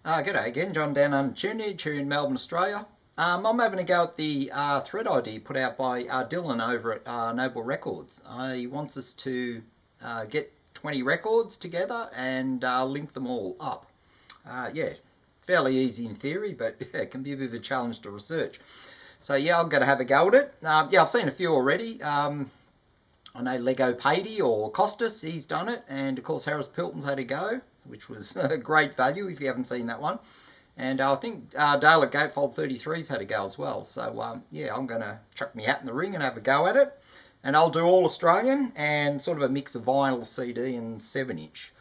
G'day again, John down Antionette here in Melbourne, Australia. I'm having a go at the thread ID put out by Dillon over at Noble Records. He wants us to get 20 records together and link them all up. Yeah, fairly easy in theory, but yeah, it can be a bit of a challenge to research. So yeah, I'm going to have a go at it. Yeah, I've seen a few already. I know Lego Patey or Costas, he's done it, and of course Harris Pilton's had a go, which was great value if you haven't seen that one. And I think Dale at Gatefold 33's had a go as well. So yeah, I'm going to chuck my hat in the ring and have a go at it. And I'll do all Australian and sort of a mix of vinyl, CD and 7-inch.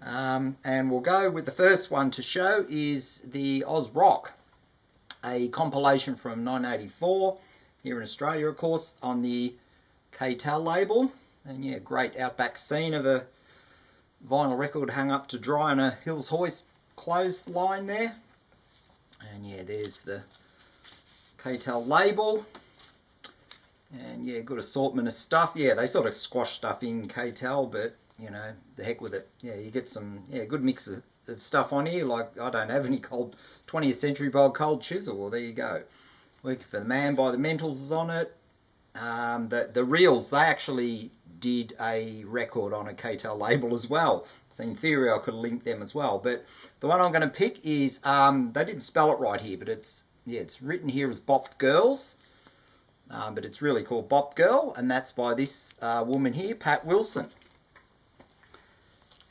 And we'll go with the first one to show is the Oz Rock, a compilation from 1984 here in Australia, of course, on the Tel label. And yeah, great outback scene of a vinyl record hung up to dry on a Hills Hoist clothesline there. And yeah, there's the Tel label. And yeah, good assortment of stuff. Yeah, they sort of squash stuff in Tel, but you know, the heck with it. Yeah, you get some good mix of stuff on here. Like, I don't have any cold 20th Century by Cold Chisel. Well, there you go. Working for the Man by the Mentals is on it. The Reels, they actually did a record on a Tel label as well. So in theory, I could link them as well. But the one I'm going to pick is, they didn't spell it right here, but it's written here as Bop Girls. But it's really called Bop Girl, and that's by this woman here, Pat Wilson.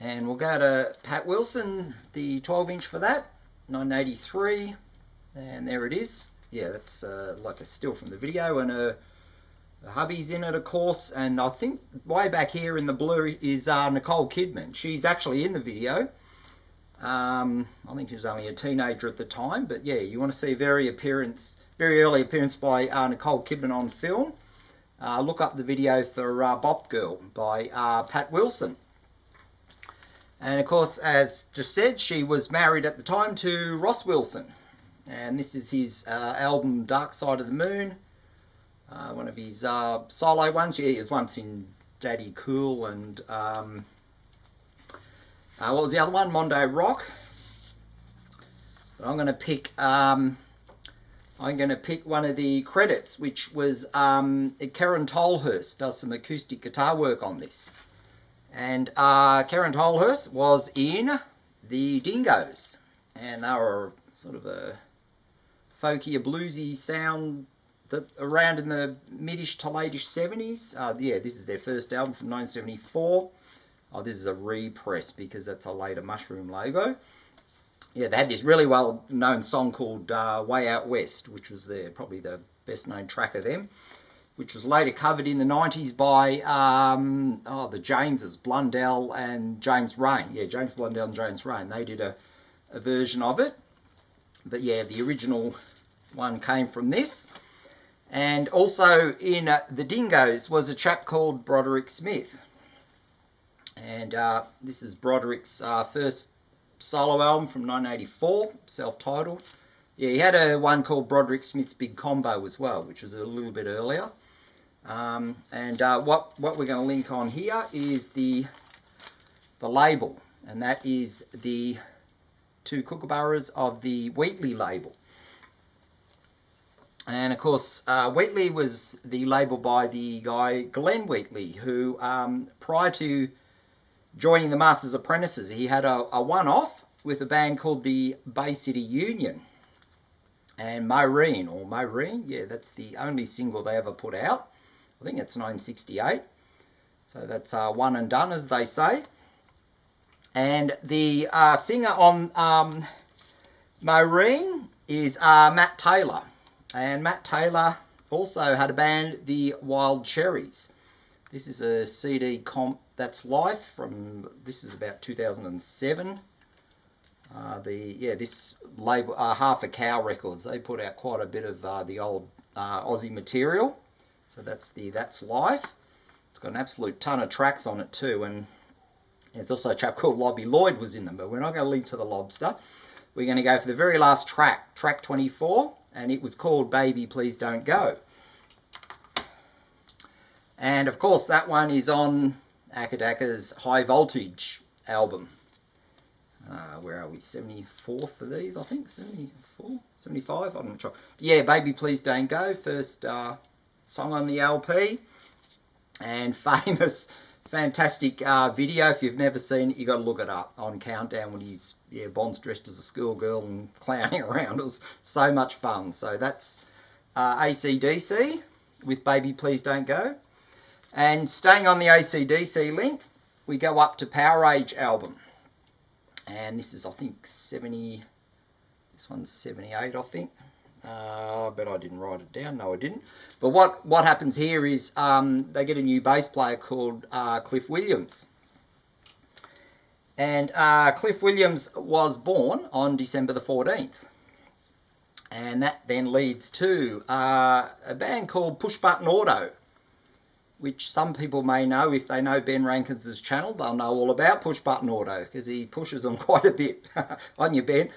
And we'll go to Pat Wilson, the 12-inch for that, 1983. And there it is. Yeah, that's like a still from the video, and her hubby's in it, of course. And I think way back here in the blue is Nicole Kidman. She's actually in the video. I think she was only a teenager at the time, but yeah, you want to see a very early appearance by Nicole Kidman on film. Look up the video for Bop Girl by Pat Wilson. And of course, as just said, she was married at the time to Ross Wilson. And this is his album Dark Side of the Moon. One of his solo ones. Yeah, he was once in Daddy Cool and what was the other one? Mondo Rock. But I'm going to pick one of the credits, which was Karen Tolhurst does some acoustic guitar work on this. And Karen Tolhurst was in the Dingoes, and they were sort of a folky, a bluesy sound that around in the mid-ish to late-ish 70s. Yeah, this is their first album from 1974. Oh, this is a repress because that's a later Mushroom logo. Yeah, they had this really well-known song called Way Out West, which was probably the best-known track of them, which was later covered in the 90s by the Jameses, Blundell and James Rain. Yeah, James Blundell and James Rain. They did a version of it. But yeah, the original one came from this. And also in the Dingoes was a chap called Broderick Smith. And this is Broderick's first solo album from 1984, self-titled. Yeah, he had one called Broderick Smith's Big Combo as well, which was a little bit earlier. What we're going to link on here is the label, and that is the two kookaburras of the Wheatley label. And of course, Wheatley was the label by the guy Glenn Wheatley, who prior to joining the Masters Apprentices, he had a one-off with a band called the Bay City Union. And Maureen, yeah, that's the only single they ever put out. I think it's 1968. So that's one and done, as they say. And the singer on Maureen is Matt Taylor. And Matt Taylor also had a band, the Wild Cherries. This is a CD comp that's live from, this is about 2007. This label, Half a Cow Records, they put out quite a bit of the old Aussie material. So that's live. It's got an absolute ton of tracks on it too, and there's also a chap called Lobby Lloyd was in them, but we're not going to link to the Lobster. We're going to go for the very last track, track 24, and it was called Baby Please Don't Go. And of course that one is on Akadaka's High Voltage album. where are we, 74 for these, I think, 74, 75, I'm not sure. But yeah, Baby Please Don't Go, first song on the LP, and famous, fantastic video. If you've never seen it, you got to look it up, on Countdown, when he's, Bond's dressed as a schoolgirl and clowning around. It was so much fun. So that's AC/DC with Baby Please Don't Go. And staying on the AC/DC link, we go up to Power Age album. And this is, I think, 70, this one's 78, I think. But I didn't write it down. No, I didn't. But what happens here is they get a new bass player called Cliff Williams. And Cliff Williams was born on December the 14th. And that then leads to a band called Push Button Auto, which some people may know. If they know Ben Rankins' channel, they'll know all about Push Button Auto, because he pushes them quite a bit. On you, Ben.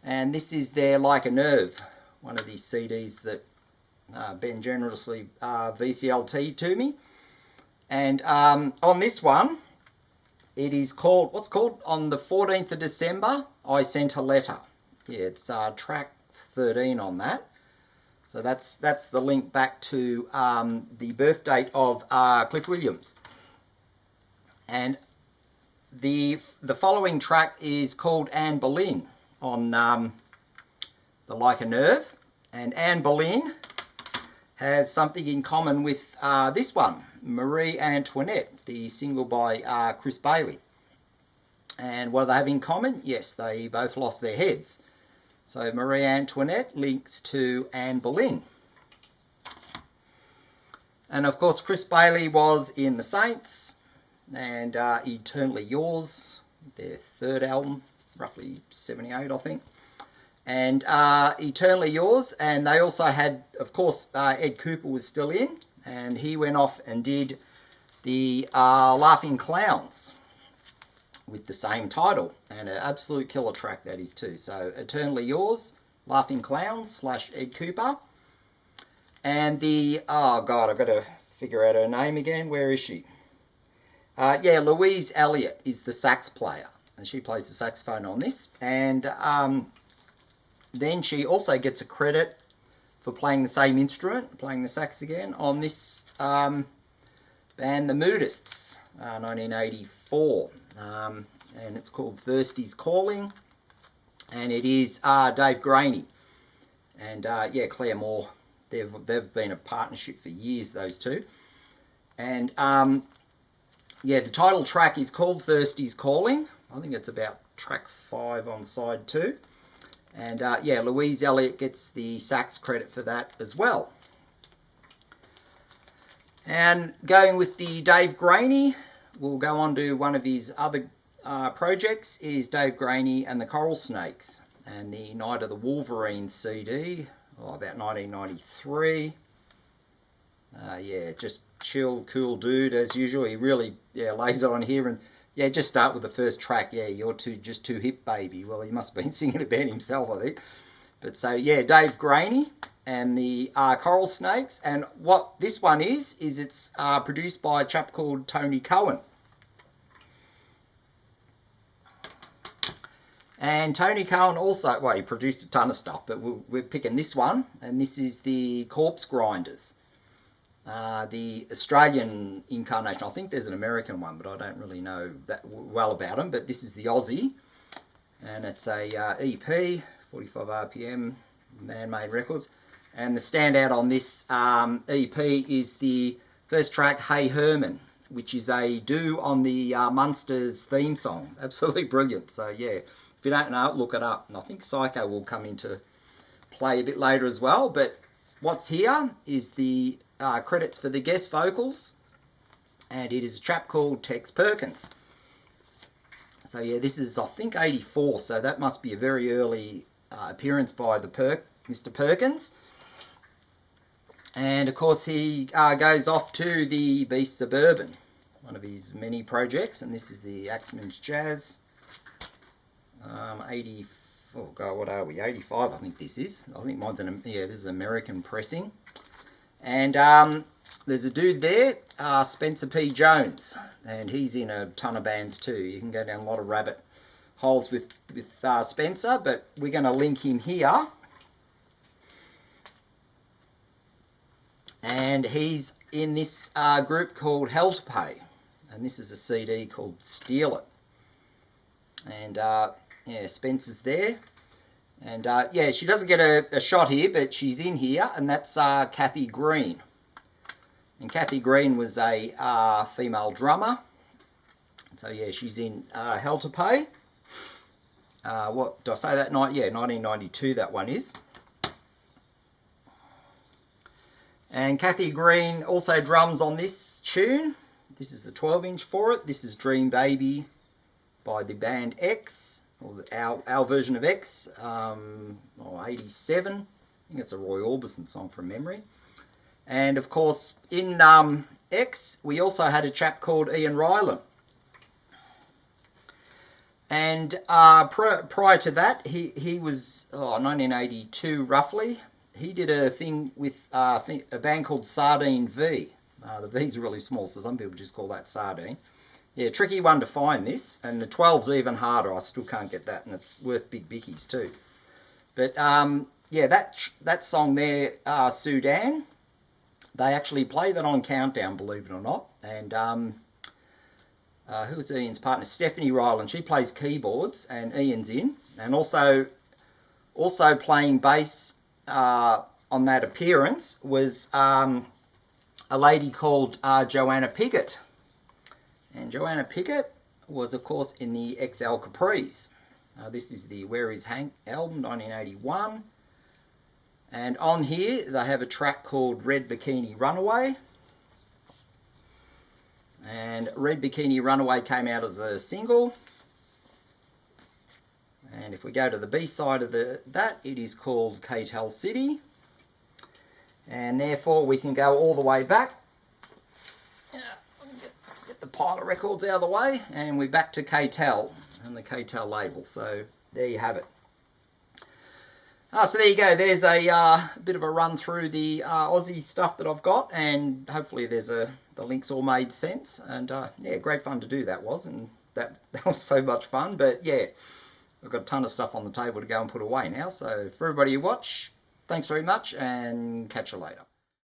And this is their Like a Nerve, one of these CDs that Ben generously VCLT'd to me. And on this one, it is called, what's called, on the 14th of December, I Sent a Letter. Yeah, it's track 13 on that. So that's the link back to the birth date of Cliff Williams. And the following track is called Anne Boleyn on the Like a Nerve. And Anne Boleyn has something in common with this one, Marie Antoinette, the single by Chris Bailey. And what do they have in common? Yes, they both lost their heads. So Marie Antoinette links to Anne Boleyn. And of course, Chris Bailey was in The Saints and Eternally Yours, their third album, roughly 78, I think. And Eternally Yours, and they also had, of course, Ed Cooper was still in, and he went off and did the Laughing Clowns with the same title, and an absolute killer track that is too. So Eternally Yours, Laughing Clowns / Ed Cooper, and the, oh god, I've got to figure out her name again. Where is she? Yeah, Louise Elliott is the sax player, and she plays the saxophone on this. And then she also gets a credit for playing the same instrument, playing the sax again, on this band, The Moodists, 1984. And it's called Thirsty's Calling, and it is Dave Graney and yeah, Claire Moore. They've been a partnership for years, those two. And yeah, the title track is called Thirsty's Calling. I think it's about track 5 on side 2. And yeah, Louise Elliott gets the sax credit for that as well. And going with the Dave Graney, we'll go on to one of his other projects, is Dave Graney and the Coral Snakes, and the Night of the Wolverine CD, about 1993. Yeah, just chill, cool dude as usual. He really lays it on here. And yeah, just start with the first track. Yeah, you're just too hip, baby. Well, he must have been singing about himself, I think. But so yeah, Dave Graney and the Coral Snakes. And what this one is it's produced by a chap called Tony Cohen. And Tony Cohen also, well, he produced a ton of stuff, but we're picking this one, and this is the Corpse Grinders, the Australian incarnation. I think there's an American one, but I don't really know that well about them. But this is the Aussie, and it's a EP, 45 RPM, Man-Made Records. And the standout on this EP is the first track, Hey Herman, which is a do on the Munsters theme song. Absolutely brilliant. So yeah, if you don't know it, look it up. And I think Psycho will come into play a bit later as well. But what's here is the credits for the guest vocals, and it is a chap called Tex Perkins. So yeah, this is, I think, 84, so that must be a very early appearance by the Mr. Perkins. And of course he goes off to the Beast Suburban, one of his many projects, and this is the Axeman's Jazz. 80, oh god, what are we? 85, I think this is. I think mine's this is American pressing. And there's a dude there, Spencer P. Jones, and he's in a ton of bands too. You can go down a lot of rabbit holes with Spencer, but we're going to link him here. And he's in this group called Hell to Pay. And this is a CD called Steal It. And yeah, Spencer's there. And yeah, she doesn't get a shot here, but she's in here. And that's Kathy Green. And Kathy Green was a female drummer. So yeah, she's in Hell to Pay. What, did I say that night? Yeah, 1992 that one is. And Kathy Green also drums on this tune. This is the 12-inch for it. This is Dream Baby by the band X, or our version of X, 87. I think it's a Roy Orbison song from memory. And of course, in X, we also had a chap called Ian Ryland. And prior to that, he was 1982 roughly. He did a thing with I think a band called Sardine V. The V's really small, so some people just call that Sardine. Yeah, tricky one to find this, and the 12's even harder. I still can't get that, and it's worth big bickies too. But yeah, that song there, Sudan, they actually play that on Countdown, believe it or not. And who was Ian's partner? Stephanie Ryland. She plays keyboards, and Ian's in, and also playing bass on that appearance was a lady called Joanna Pickett. And Joanna Pickett was, of course, in the XL Capris. This is the Where Is Hank album, 1981. And on here, they have a track called Red Bikini Runaway. And Red Bikini Runaway came out as a single. And if we go to the B side of that, it is called Tel City. And therefore, we can go all the way back. Get the pile of records out of the way, and we're back to Tel and the Tel label. So there you have it. So there you go. There's a bit of a run through the Aussie stuff that I've got, and hopefully the links all made sense. And yeah, great fun to do that was, and that was so much fun. But yeah, I've got a ton of stuff on the table to go and put away now. So for everybody who watch, thanks very much, and catch you later.